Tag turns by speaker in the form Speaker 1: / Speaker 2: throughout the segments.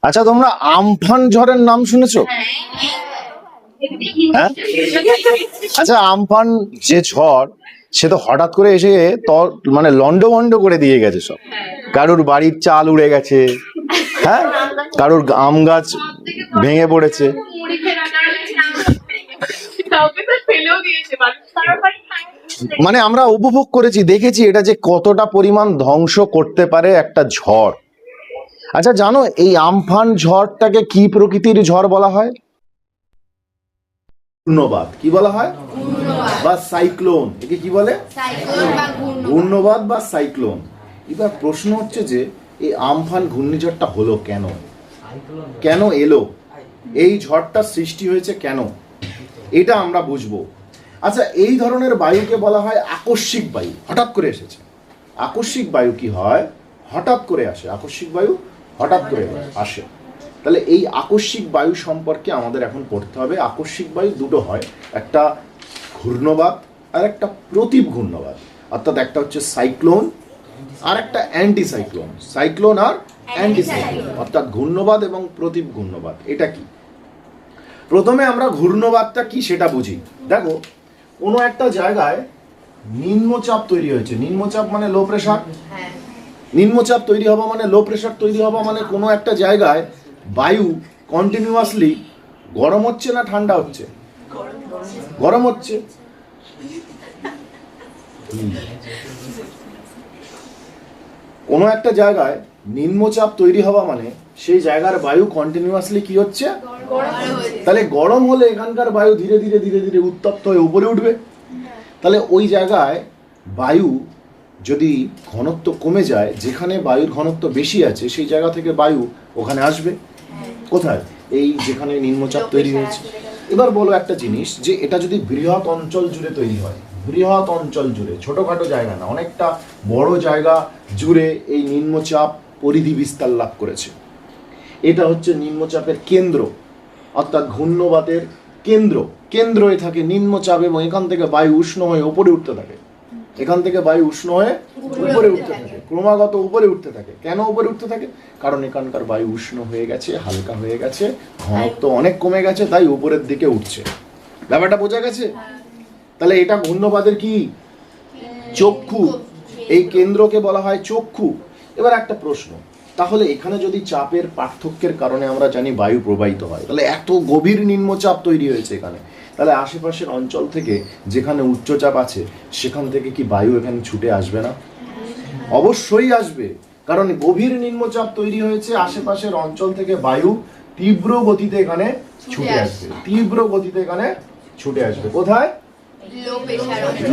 Speaker 1: আচ্ছা, তোমরা আমফান ঝড়ের নাম শুনেছো? হ্যাঁ। আচ্ছা, আমফান যে ঝড়, সে তো হঠাৎ করে এসে মানে লন্ডভন্ড করে দিয়ে গেছে সব। কারুর বাড়ির চাল উড়ে গেছে, হ্যাঁ, কারুর আম গাছ ভেঙে পড়েছে। মানে আমরা উপভোগ করেছি, দেখেছি এটা যে কতটা পরিমাণ ধ্বংস করতে পারে একটা ঝড়। আচ্ছা, জানো এই আমফান ঝড়টাকে কি প্রকৃতির ঝড় বলা হয়? ঘূর্ণবাদ। কি বলা হয়? বা সাইক্লোন। একে কি বলে? ঘূর্ণবাদ বা সাইক্লোন। এবার প্রশ্ন হচ্ছে যে এই আমফান ঘূর্ণিঝড়টা হলো কেন, কেন এলো, এই ঝড়টা সৃষ্টি হয়েছে কেন, এটা আমরা বুঝবো। আচ্ছা, এই ধরনের বায়ুকে বলা হয় আকস্মিক বায়ু। হঠাৎ করে এসেছে। আকস্মিক বায়ু কি হয়? হঠাৎ করে আসে। আকস্মিক বায়ু হঠাৎ করে আসে। তাহলে এই আকস্মিক বায়ু সম্পর্কে আমাদের এখন পড়তে হবে। আকস্মিক বায়ু দুটো হয়, একটা ঘূর্ণবাদ আর একটা প্রতীপ ঘূর্ণবাদ। অর্থাৎ একটা হচ্ছে সাইক্লোন আর একটা অ্যান্টি সাইক্লোন। সাইক্লোন আর অ্যান্টি সাইক্লোন, অর্থাৎ ঘূর্ণবাদ এবং প্রতীপ ঘূর্ণবাদ। এটা কি? প্রথমে আমরা ঘূর্ণবাদটা কি সেটা বুঝি। দেখো, কোনো একটা জায়গায় নিম্নচাপ তৈরি হয়েছে। নিম্নচাপ মানে লো প্রেশার। নিম্নচাপ তৈরি হওয়া মানে লো প্রেশার তৈরি হওয়া মানে কোনো একটা জায়গায় বায়ু কন্টিনিউয়াসলি গরম হচ্ছে না ঠান্ডা হচ্ছে? গরম হচ্ছে। কোনো একটা জায়গায় নিম্নচাপ তৈরি হওয়া মানে সেই জায়গার বায়ু কন্টিনিউয়াসলি কি হচ্ছে? তাহলে গরম হলে এখানকার বায়ু ধীরে ধীরে ধীরে ধীরে উত্তপ্ত হয়ে উপরে উঠবে। তাহলে ওই জায়গায় বায়ু যদি ঘনত্ব কমে যায়, যেখানে বায়ুর ঘনত্ব বেশি আছে সেই জায়গা থেকে বায়ু ওখানে আসবে। কোথায়? এই যেখানে নিম্নচাপ তৈরি হয়েছে। এবার বলো একটা জিনিস, যে এটা যদি বৃহৎ অঞ্চল জুড়ে তৈরি হয়, বৃহৎ অঞ্চল জুড়ে, ছোটখাটো জায়গা না, অনেকটা বড় জায়গা জুড়ে এই নিম্নচাপ পরিধি বিস্তার লাভ করেছে। এটা হচ্ছে নিম্নচাপের কেন্দ্র, অর্থাৎ ঘূর্ণবাদের কেন্দ্র। কেন্দ্রে থাকে নিম্নচাপ এবং এখান থেকে বায়ু উষ্ণ হয়ে উপরে উঠতে থাকে। এখান থেকে বায়ু উষ্ণ হয়ে উপরে উঠতে থাকে, ক্রমাগত উপরে উঠতে থাকে। কেন উপরে উঠতে থাকে? কারণ এখানকার বায়ু উষ্ণ হয়ে গেছে, হালকা হয়ে গেছে, ঘনত্ব অনেক কমে গেছে, তাই উপরের দিকে উঠছে। ব্যাপারটা বোঝা গেছে? তাহলে এটা ঘূর্ণবাদের কি চক্ষু। এই কেন্দ্রকে বলা হয় চক্ষু। এবার একটা প্রশ্ন, তাহলে এখানে যদি চাপের পার্থক্যের কারণে আমরা জানি বায়ু প্রবাহিত হয়, তাহলে এত গভীর নিম্নচাপ তৈরি হয়েছে এখানে, তাহলে আশেপাশের অঞ্চল থেকে যেখানে উচ্চচাপ আছে সেখান থেকে কি বায়ু এখানে ছুটে আসবে না? অবশ্যই আসবে, কারণ গভীর নিম্নচাপ তৈরি হয়েছে, আশেপাশের অঞ্চল থেকে বায়ু তীব্র গতিতে এখানে ছুটে আসবে। তীব্র গতিতে এখানে ছুটে আসবে। কোথায়?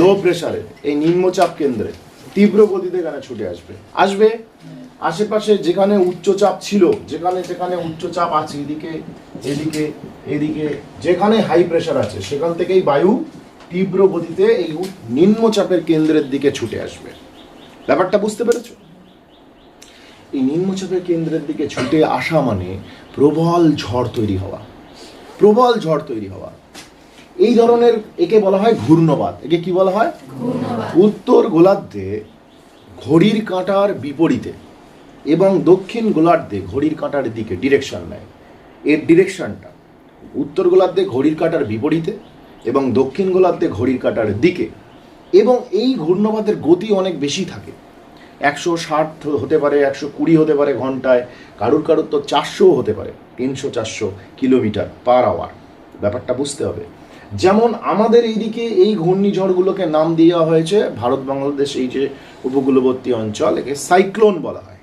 Speaker 1: লো প্রেসারে, এই নিম্নচাপ কেন্দ্রে তীব্র গতিতে এখানে ছুটে আসবে। আশেপাশে যেখানে উচ্চচাপ ছিল, যেখানে যেখানে উচ্চচাপ আছে, এদিকে এদিকে এদিকে যেখানে হাই প্রেসার আছে, সেখান থেকেই বায়ু তীব্র গতিতে এই নিম্নচাপের কেন্দ্রের দিকে ছুটে আসবে। ব্যাপারটা বুঝতে পেরেছো? এই নিম্নচাপের কেন্দ্রের দিকে ছুটে আসা মানে প্রবল ঝড় তৈরি হওয়া। প্রবল ঝড় তৈরি হওয়া, এই ধরনের, একে বলা হয় ঘূর্ণবাদ। একে কি বলা হয়? উত্তর গোলার্ধে ঘড়ির কাঁটার বিপরীতে এবং দক্ষিণ গোলার্ধে ঘড়ির কাঁটার দিকে ডিরেকশন নেয়। এর ডিরেকশনটা উত্তর গোলার্ধে ঘড়ির কাঁটার বিপরীতে এবং দক্ষিণ গোলার্ধে ঘড়ির কাঁটার দিকে। এবং এই ঘূর্ণবাদের গতি অনেক বেশি থাকে। 160 হতে পারে, 120 হতে পারে ঘন্টায়, কারুর কারুর তো 400 হতে পারে, 300-400 কিলোমিটার পার আওয়ার। ব্যাপারটা বুঝতে হবে। যেমন আমাদের এইদিকে এই ঘূর্ণিঝড়গুলোকে নাম দেওয়া হয়েছে, ভারত বাংলাদেশ এই যে উপকূলবর্তী অঞ্চল, একে সাইক্লোন বলা হয়।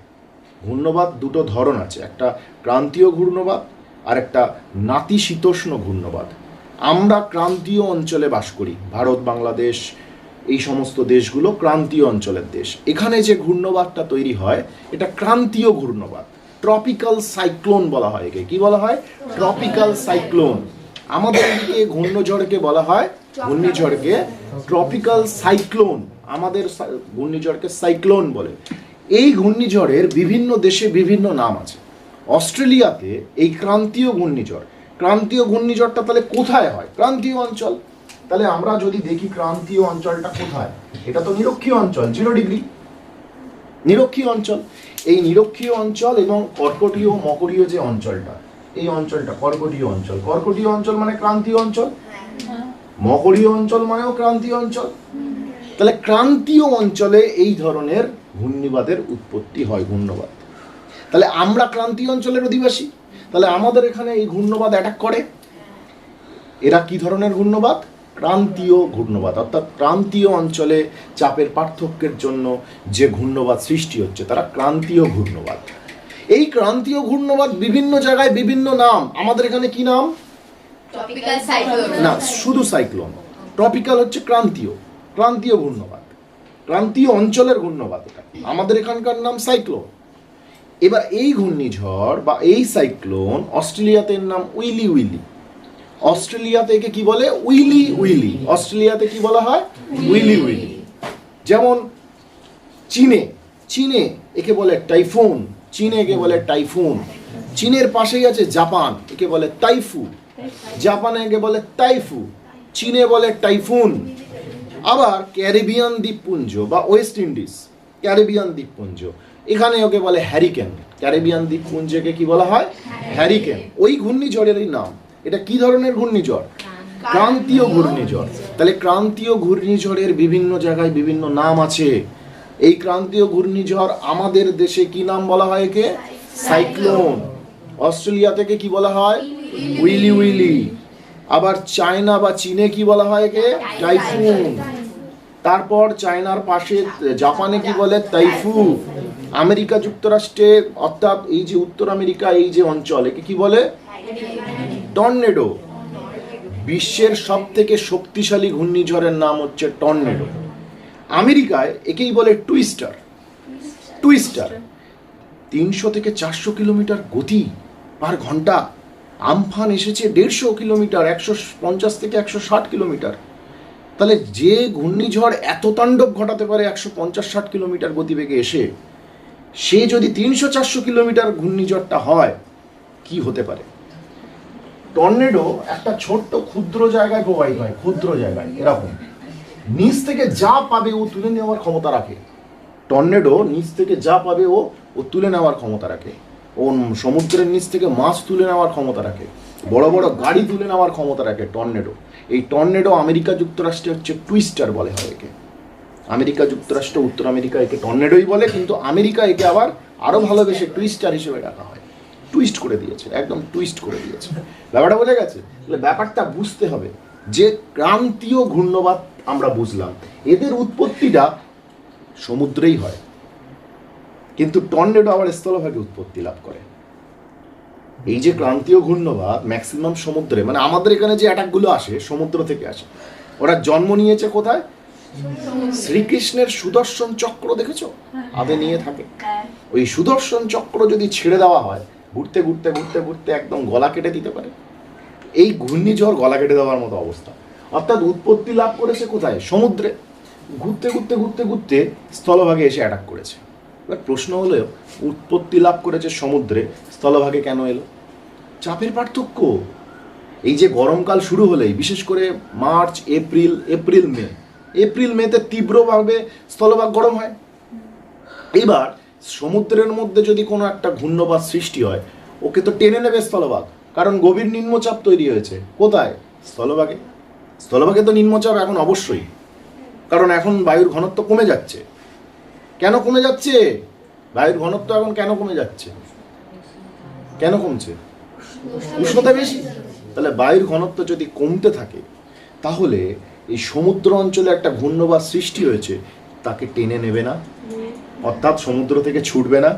Speaker 1: ঘূর্ণবাদ দুটো ধরন আছে, একটা ক্রান্তীয় ঘূর্ণবাদ আর একটা নাতিশীতোষ্ণ ঘূর্ণবাদ। আমরা ক্রান্তীয় অঞ্চলে বাস করি, ভারত বাংলাদেশ এই সমস্ত দেশগুলো ক্রান্তীয় অঞ্চলের দেশ। এখানে যে ঘূর্ণবাদটা তৈরি হয় এটা ক্রান্তীয় ঘূর্ণবাদ, ট্রপিক্যাল সাইক্লোন বলা হয়। একে কি বলা হয়? Tropical cyclone. আমাদের এদিকে ঘূর্ণিঝড়কে বলা হয়, ঘূর্ণিঝড়কে ট্রপিক্যাল সাইক্লোন। আমাদের ঘূর্ণিঝড়কে সাইক্লোন বলে। এই ঘূর্ণিঝড়ের বিভিন্ন দেশে বিভিন্ন নাম আছে। অস্ট্রেলিয়াতে এই ক্রান্তীয় ঘূর্ণিঝড়, ক্রান্তীয় ঘূর্ণিঝড়টা তাহলে কোথায় হয়? ক্রান্তীয় অঞ্চল। তাহলে আমরা যদি দেখি ক্রান্তীয় অঞ্চলটা কোথায়, এটা তো নিরক্ষীয় অঞ্চল, 0 ডিগ্রি। নিরক্ষীয় অঞ্চল। এই নিরক্ষীয় অঞ্চল এবং কর্কটীয় মকরীয় যে অঞ্চলটা, এই অঞ্চলটা কর্কটীয় অঞ্চল। কর্কটীয় অঞ্চল মানে ক্রান্তীয় অঞ্চল, মকরীয় অঞ্চল মানেও ক্রান্তীয় অঞ্চল। তাহলে ক্রান্তীয় অঞ্চলে এই ধরনের ঘূর্ণিবাদের উৎপত্তি হয়, ঘূর্ণবাদ। তাহলে আমরা ক্রান্তীয় অঞ্চলের অধিবাসী, তাহলে আমাদের এখানে এই ঘূর্ণবাদ অ্যাটাক করে। এরা কি ধরনের ঘূর্ণবাদ? ক্রান্তীয় ঘূর্ণবাদ, অর্থাৎ ক্রান্তীয় অঞ্চলে চাপের পার্থক্যের জন্য যে ঘূর্ণবাদ সৃষ্টি হচ্ছে তারা ক্রান্তীয় ঘূর্ণবাদ। এই ক্রান্তীয় ঘূর্ণবাদ বিভিন্ন জায়গায় বিভিন্ন নাম। আমাদের এখানে কি নাম?
Speaker 2: Tropical cyclone.
Speaker 1: না, শুধু সাইক্লোন। ট্রপিক্যাল হচ্ছে ক্রান্তীয়, ক্রান্তীয় ঘূর্ণবাদ, ক্রান্তীয় অঞ্চলের ঘূর্ণবাদ। এটা আমাদের এখানকার নাম সাইক্লোন। এবার এই ঘূর্ণিঝড় বা এই সাইক্লোন অস্ট্রেলিয়াতে নাম উইলি উইলি। অস্ট্রেলিয়াতে একে কি বলে? Willy willy. অস্ট্রেলিয়াতে কি বলা হয়? Willy willy. যেমন চীনে একে বলে টাইফুন। চীনে একে বলে টাইফুন। চীনের পাশেই আছে জাপান, একে বলে তাইফু। জাপানে একে বলে তাইফু, চীনে বলে টাইফুন। আবার ক্যারিবিয়ান দ্বীপপুঞ্জ বা ওয়েস্ট ইন্ডিজ, ক্যারিবিয়ান দ্বীপপুঞ্জ, এখানে ওকে বলে হ্যারিকেন। ক্যারিবিয়ান দ্বীপপুঞ্জকে কি বলা হয়? হ্যারিকেন। ওই ঘূর্ণিঝড়েরই নাম। এটা কি ধরনের ঘূর্ণিঝড়? ক্রান্তীয় ঘূর্ণিঝড়। তাহলে ক্রান্তীয় ঘূর্ণিঝড়ের বিভিন্ন জায়গায় বিভিন্ন নাম আছে। এই ক্রান্তীয় ঘূর্ণিঝড় আমাদের দেশে কি নাম বলা হয়? একে সাইক্লোন। অস্ট্রেলিয়া থেকে কি বলা হয়? Willy Willy. আবার চায়না বা চীনে কি বলা হয়? একে টাইফুন। তারপর চায়নার পাশে জাপানে কি বলে? তাইফু। আমেরিকা যুক্তরাষ্ট্রে অর্থাৎ এই যে উত্তর আমেরিকা এই যে অঞ্চল, একে কি বলে? টর্নেডো। বিশ্বের সব থেকে শক্তিশালী ঘূর্ণিঝড়ের নাম হচ্ছে টর্নেডো। আমেরিকায় একেই বলে টুইস্টার। টুইস্টার 300 থেকে 400 কিলোমিটার গতি পার ঘন্টা। আমফান এসেছে 150 কিলোমিটার, 150 থেকে 160 কিলোমিটার। তাহলে যে ঘূর্ণিঝড় এত তাণ্ডব ঘটাতে পারে 150-60 কিলোমিটার গতিবেগে এসে, সে যদি 300-400 কিলোমিটার ঘূর্ণিঝড়টা হয়, কি হতে পারে? টর্নেডো একটা ছোট্ট ক্ষুদ্র জায়গায় প্রবাহিত হয়, ক্ষুদ্র জায়গায় এরকম। নিচ থেকে যা পাবে ও তুলে নেওয়ার ক্ষমতা রাখে। টর্নেডো নিচ থেকে যা পাবে ও তুলে নেওয়ার ক্ষমতা রাখে। ও সমুদ্রের নিচ থেকে মাছ তুলে নেওয়ার ক্ষমতা রাখে, বড় বড় গাড়ি তুলে নেওয়ার ক্ষমতা রাখে টর্নেডো। এই টর্নেডো আমেরিকা যুক্তরাষ্ট্রে হচ্ছে টুইস্টার বলে হয় একে। আমেরিকা যুক্তরাষ্ট্র, উত্তর আমেরিকা একে টর্নেডোই বলে, কিন্তু আমেরিকা একে আবার আরো ভালোবেসে টুইস্টার হিসেবে ডাকা হয়। টুইস্ট করে দিয়েছে, একদম টুইস্ট করে দিয়েছে। ব্যাপারটা বোঝা গেছে? তাহলে ব্যাপারটা বুঝতে হবে যে ক্রান্তীয় ঘূর্ণবাদ আমরা বুঝলাম, এদের উৎপত্তিটা সমুদ্রেই হয়, কিন্তু টর্নেডো আবার স্থলভাগে উৎপত্তি লাভ করে। এই যে ক্রান্তীয় ঘূর্ণবাদ ম্যাক্সিমাম সমুদ্রে, মানে আমাদের এখানে যে অ্যাটাকগুলো আসে সমুদ্র থেকে আসে। ওরা জন্ম নিয়েছে কোথায়? শ্রীকৃষ্ণের সুদর্শন চক্র দেখেছো? হাতে নিয়ে থাকে। ওই সুদর্শন চক্র যদি ছেড়ে দেওয়া হয়, ঘুরতে ঘুরতে ঘুরতে ঘুরতে একদম গলা কেটে দিতে পারে। এই ঘূর্ণিঝড় গলা কেটে দেওয়ার মতো অবস্থা। অর্থাৎ উৎপত্তি লাভ করেছে কোথায়? সমুদ্রে। ঘুরতে ঘুরতে ঘুরতে ঘুরতে স্থলভাগে এসে অ্যাটাক করেছে। এবার প্রশ্ন হলো, উৎপত্তি লাভ করেছে সমুদ্রে, স্থলভাগে কেন এলো? চাপের পার্থক্য। এই যে গরমকাল শুরু হলেই, বিশেষ করে মার্চ, এপ্রিল মেতে তীব্রভাবে স্থলভাগ গরম হয়। এবার সমুদ্রের মধ্যে যদি কোনো একটা ঘূর্ণবাদ সৃষ্টি হয়, ওকে তো টেনে নেবে স্থলভাগ, কারণ গভীর নিম্নচাপ তৈরি হয়েছে। কোথায়? স্থলভাগে। স্থলভাগে তো নিম্নচাপ এখন অবশ্যই, কারণ এখন বায়ুর ঘনত্ব কমে যাচ্ছে। কেন কমে যাচ্ছে? বায়ুর ঘনত্ব এখন কেন কমে যাচ্ছে? কেন কমছে? উষ্ণতা বেশি। তাহলে বায়ুর ঘনত্ব যদি কমতে থাকে, তাহলে এই সমুদ্র অঞ্চলে একটা ঘূর্ণবাদ সৃষ্টি হয়েছে, তাকে টেনে নেবে না, অর্থাৎ সমুদ্র থেকে ছুটবে না।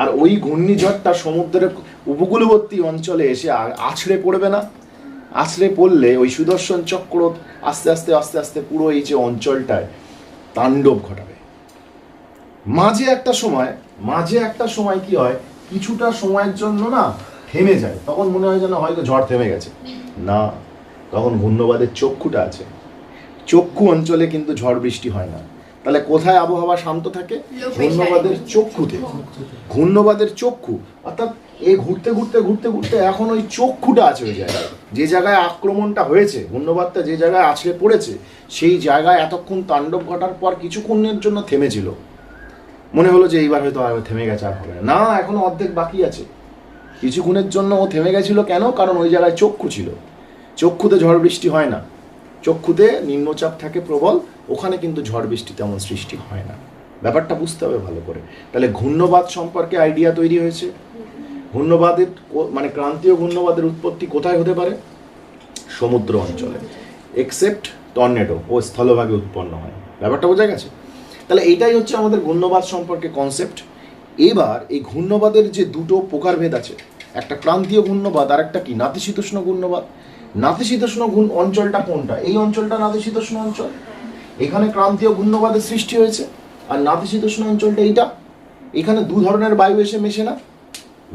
Speaker 1: আর ওই ঘূর্ণিঝড়টা সমুদ্রের উপকূলবর্তী অঞ্চলে এসে আছড়ে পড়বে না। আছড়ে পড়লে ওই সুদর্শন চক্র আস্তে আস্তে আস্তে আস্তে পুরো এই যে অঞ্চলটায় তাণ্ডব ঘটাবে। মাঝে একটা সময় কি হয়, কিছুটা সময়ের জন্য না থেমে যায়, তখন মনে হয় যেন হয়তো ঝড় থেমে গেছে। না, তখন ঘূর্ণবাদের চক্ষুটা আছে। চক্ষু অঞ্চলে কিন্তু ঝড় বৃষ্টি হয় না। তাহলে কোথায় আবহাওয়া শান্ত থাকে? ঘূর্ণবাদের চক্ষুতে। ঘূর্ণবাদের চক্ষু, অর্থাৎ এই ঘুরতে ঘুরতে ঘুরতে ঘুরতে এখন ওই চক্ষুটা আছে ওই জায়গায়, যে জায়গায় আক্রমণটা হয়েছে, ঘূর্ণবাদটা যে জায়গায় আছড়ে পড়েছে, সেই জায়গায় এতক্ষণ তাণ্ডব ঘটার পর কিছুক্ষণের জন্য থেমেছিল। মনে হলো যে এইবার হয়তো আর থেমে গেছে, আর হবে না, না এখনো অর্ধেক বাকি আছে। কিছুক্ষণের জন্য ও থেমে গেছিল, কেন? কারণ ওই জায়গায় চক্ষু ছিল। চক্ষুতে ঝড় বৃষ্টি হয় না, চক্ষুতে নিম্নচাপ থাকে প্রবল, ওখানে কিন্তু ঝড় বৃষ্টি তেমন সৃষ্টি হয় না। ব্যাপারটা বুঝতে হবে ভালো করে। তাহলে ঘূর্ণবাদ সম্পর্কে আইডিয়া তৈরি হয়েছে। ঘূর্ণবাদের মানে ক্রান্তীয় ঘূর্ণবাদের উৎপত্তি কোথায় হতে পারে? সমুদ্র অঞ্চলে, এক্সেপ্ট টর্নেডো ও স্থলভাগে উৎপন্ন হয়। ব্যাপারটা বোঝা গেছে? তাহলে এইটাই হচ্ছে আমাদের ঘূর্ণবাদ সম্পর্কে কনসেপ্ট। এবার এই ঘূর্ণবাদের যে দুটো প্রকারভেদ আছে, একটা ক্রান্তীয় ঘূর্ণবাদ আর একটা কি নাতিশীতোষ্ণ ঘূর্ণবাদ। নাতিশীতোষ্ণ অঞ্চলটা কোনটা? এই অঞ্চলটা নাতিশীতোষ্ণ অঞ্চল, এখানে ক্রান্তীয় ঘূর্ণবাদের সৃষ্টি হয়েছে। আর নাতিশীতোষ্ণ অঞ্চলটা এইটা, এখানে দু ধরনের বায়ু এসে মেশে না।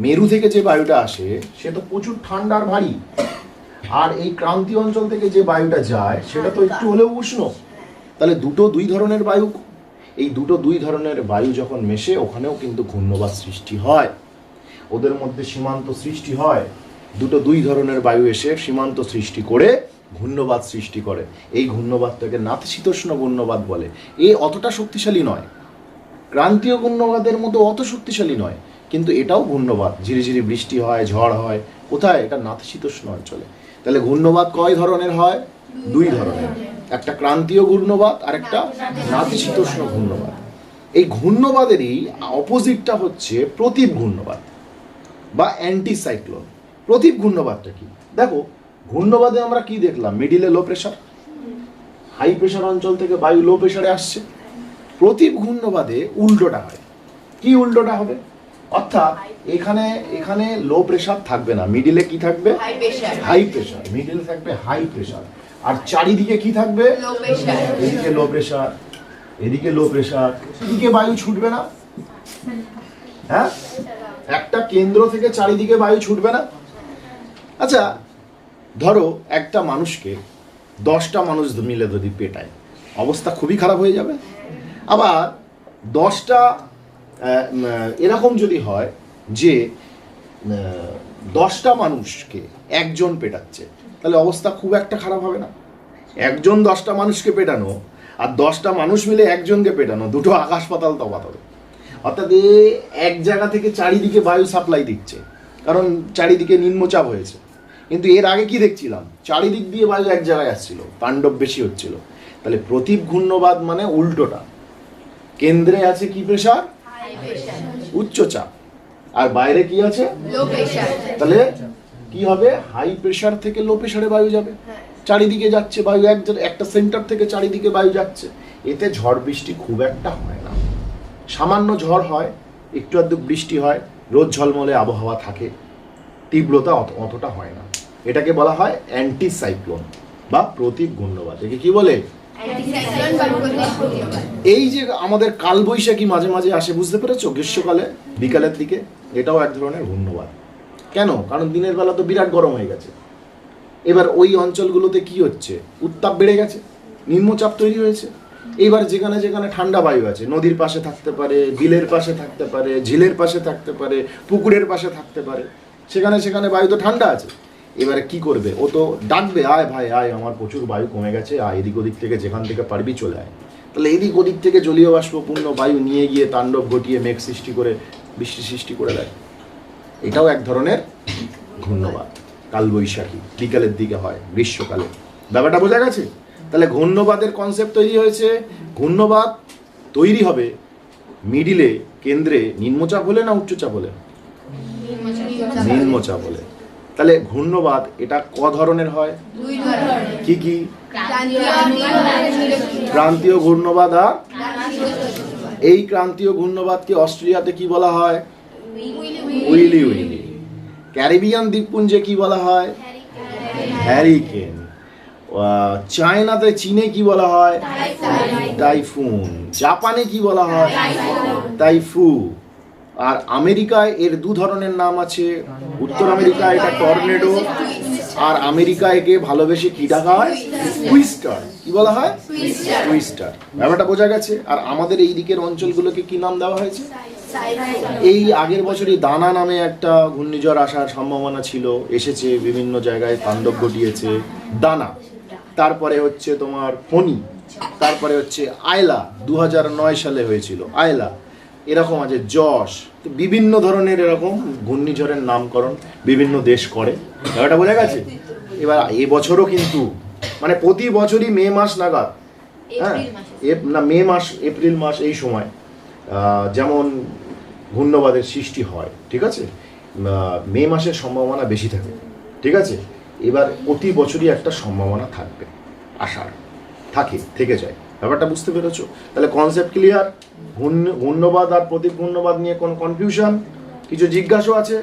Speaker 1: মেরু থেকে যে বায়ুটা আসে সে তো প্রচুর ঠান্ডা আর ভারী, আর এই ক্রান্তীয় অঞ্চল থেকে যে বায়ুটা যায় সেটা তো একটু হলেও উষ্ণ। তাহলে দুটো দুই ধরনের বায়ু, এই দুটো দুই ধরনের বায়ু যখন মেশে ওখানেও কিন্তু ঘূর্ণবাদ সৃষ্টি হয়, ওদের মধ্যে সীমান্ত সৃষ্টি হয়। দুটো দুই ধরনের বায়ু এসে সীমান্ত সৃষ্টি করে ঘূর্ণবাদ সৃষ্টি করে। এই ঘূর্ণবাদটাকে নাতিশীতোষ্ণ ঘূর্ণবাদ বলে। এ অতটা শক্তিশালী নয়, ক্রান্তীয় ঘূর্ণবাদের মতো অত শক্তিশালী নয়, কিন্তু এটাও ঘূর্ণবাদ। ঝিরিঝিরি বৃষ্টি হয়, ঝড় হয়। কোথায়? এটা নাতিশীতোষ্ণ অঞ্চলে। তাহলে ঘূর্ণবাদ কয় ধরনের হয়? দুই ধরনের, একটা ক্রান্তীয় ঘূর্ণবাদ আর একটা নাতিশীতোষ্ণ ঘূর্ণবাদ। এই ঘূর্ণবাদেরই অপোজিটটা হচ্ছে প্রতীপ ঘূর্ণবাদ বা অ্যান্টিসাইক্লোন। প্রতীপ ঘূর্ণবাদটা কি? দেখো, ঘূর্ণবাদে আমরা কি দেখলাম? মিডিলে লো প্রেশার, হাই প্রেশার অঞ্চল থেকে বায়ু লো প্রেশারে আসছে। প্রতীপ ঘূর্ণবাদে উল্টোটা হয়। কি উল্টোটা হবে? অর্থাৎ এখানে এখানে লো প্রেশার থাকবে না, মিডিলে কি থাকবে? High pressure. মিডিলে থাকবে হাই প্রেশার, আর চারিদিকে কি থাকবে?
Speaker 2: Low pressure.
Speaker 1: এদিকে লো প্রেশার, এদিকে লো প্রেশার। এদিকে বায়ু ছুটবে না, হ্যাঁ? একটা কেন্দ্র থেকে চারিদিকে বায়ু ছুটবে না। আচ্ছা, ধরো একটা মানুষকে 10টা মানুষ মিলে যদি পেটায়, অবস্থা খুবই খারাপ হয়ে যাবে। আবার 10টা এরকম যদি হয় যে 10টা মানুষকে একজন পেটাচ্ছে, তাহলে অবস্থা খুব একটা খারাপ হবে না? একজন 10টা মানুষকে পেটানো আর 10টা মানুষ মিলে একজনকে পেটানো, দুটো আকাশ পাতাল তফাৎ হবে। অর্থাৎ এক জায়গা থেকে চারিদিকে বায়ু সাপ্লাই দিচ্ছে, কারণ চারিদিকে নিম্নচাপ হয়েছে। কিন্তু এর আগে কি দেখছিলাম? চারিদিক দিয়ে বায়ু এক জায়গায় আসছিল, তাণ্ডব বেশি হচ্ছিল। তাহলে প্রতীপ ঘূর্ণবাদ মানে উল্টোটা, কেন্দ্রে আছে কি প্রেশার? উচ্চচাপ, আর বাইরে কি আছে?
Speaker 2: Low pressure.
Speaker 1: তাহলে কি হবে? হাই প্রেশার থেকে লো প্রেশারে বায়ু যাবে, চারিদিকে যাচ্ছে বায়ু, একটা সেন্টার থেকে চারিদিকে বায়ু যাচ্ছে। এতে ঝড় বৃষ্টি খুব একটা হয় না, সামান্য ঝড় হয়, একটু আধটু বৃষ্টি হয়, রোদ ঝলমলে আবহাওয়া থাকে, তীব্রতা অতটা হয় না। এটাকে বলা হয় অ্যান্টিসাইক্লোন বা প্রতীপ ঘূর্ণবাদ। একে কি বলে?
Speaker 2: অ্যান্টিসাইক্লোন বা প্রতীপ ঘূর্ণবাদ।
Speaker 1: এই যে আমাদের কালবৈশাখী মাঝে মাঝে আসে, বুঝতে পেরেছো? গ্রীষ্মকালে বিকালের দিকে, এটাও এক ধরনের ঘূর্ণবাদ। কেন? কারণ দিনের বেলা তো বিরাট গরম হয়ে গেছে, এবার ওই অঞ্চলগুলোতে কি হচ্ছে? উত্তাপ বেড়ে গেছে, নিম্নচাপ তৈরি হয়েছে। এইবার যেখানে যেখানে ঠান্ডা বায়ু আছে, নদীর পাশে থাকতে পারে, বিলের পাশে থাকতে পারে, ঝিলের পাশে থাকতে পারে, পুকুরের পাশে থাকতে পারে, সেখানে সেখানে বায়ু তো ঠান্ডা আছে। এবারে কি করবে? ও তো ডাকবে, আয় ভাই আয়, আমার প্রচুর বায়ু কমে গেছে, আয় এদিক ওদিক থেকে যেখান থেকে পারবি চলে আয়। তাহলে এদিক ওদিক থেকে জলীয় বাষ্পপূর্ণ বায়ু নিয়ে গিয়ে তাণ্ডব ঘটিয়ে মেঘ সৃষ্টি করে বৃষ্টি সৃষ্টি করে দেয়। এটাও এক ধরনের ঘূর্ণবাদ। কালবৈশাখী বিকালের দিকে হয় গ্রীষ্মকালে। ব্যাপারটা বোঝা গেছে? তাহলে ঘূর্ণবাদের কনসেপ্ট তৈরি হয়েছে। ঘূর্ণবাদ তৈরি হবে মিডিলে, কেন্দ্রে নিম্নচাপ হলে না উচ্চচাপ হলে? নিম্নচাপ হলে। তাহলে ঘূর্ণবাদ এটা ক ধরনের হয়?
Speaker 2: দুই ধরনের।
Speaker 1: কি কি?
Speaker 2: ক্রান্তীয়
Speaker 1: ক্রান্তীয় ঘূর্ণবাদ আর
Speaker 2: ঘূর্ণবাদ।
Speaker 1: এই ক্রান্তীয় ঘূর্ণবাদকে অস্ট্রেলিয়াতে কি বলা হয়? Willy Willy. ক্যারিবিয়ান দ্বীপপুঞ্জে কি বলা হয়? হ্যারিকেন। চায়নাতে, চীনে কি বলা হয়? টাইফুন। জাপানে কি বলা হয়? টাইফু। আর আমেরিকায় এর দু ধরনের নাম আছে। উত্তর আমেরিকায় এটা টর্নেডো, আর আমেরিকা একে ভালোবেসে কি ডাকা হয়? টুইস্টার। কি বলা হয়? টুইস্টার। ব্যাপারটা বোঝা গেছে? আর আমাদের এই দিকের অঞ্চলগুলোকে কি নাম দেওয়া হয়েছে? এই আগের বছরই দানা নামে একটা ঘূর্ণিঝড় আসার সম্ভাবনা ছিল, এসেছে, বিভিন্ন জায়গায় তাণ্ডব ঘটিয়েছে। দানা, তারপরে হচ্ছে তোমার ফণি, তারপরে হচ্ছে আয়লা, 2009 সালে হয়েছিল আয়লা, এরকম আছে যশ, তো বিভিন্ন ধরনের এরকম ঘূর্ণিঝড়ের নামকরণ বিভিন্ন দেশ করে, ব্যাপারটা বোঝা গেছে? এবার এবছরও কিন্তু মানে প্রতি বছরই মে মাস নাগাদ, হ্যাঁ মে মাস এপ্রিল মাস এই সময় যেমন ঘূর্ণবাদের সৃষ্টি হয়, ঠিক আছে? মে মাসের সম্ভাবনা বেশি থাকে, ঠিক আছে? এবার প্রতি বছরই একটা সম্ভাবনা থাকবে, আসার থেকে যায়। ব্যাপারটা বুঝতে পেরেছো? তাহলে কনসেপ্ট ক্লিয়ার? ঘূর্ণবাদ আর প্রতিঘূর্ণবাদ নিয়ে কোনো কনফিউশন, কিছু জিজ্ঞাসা আছে?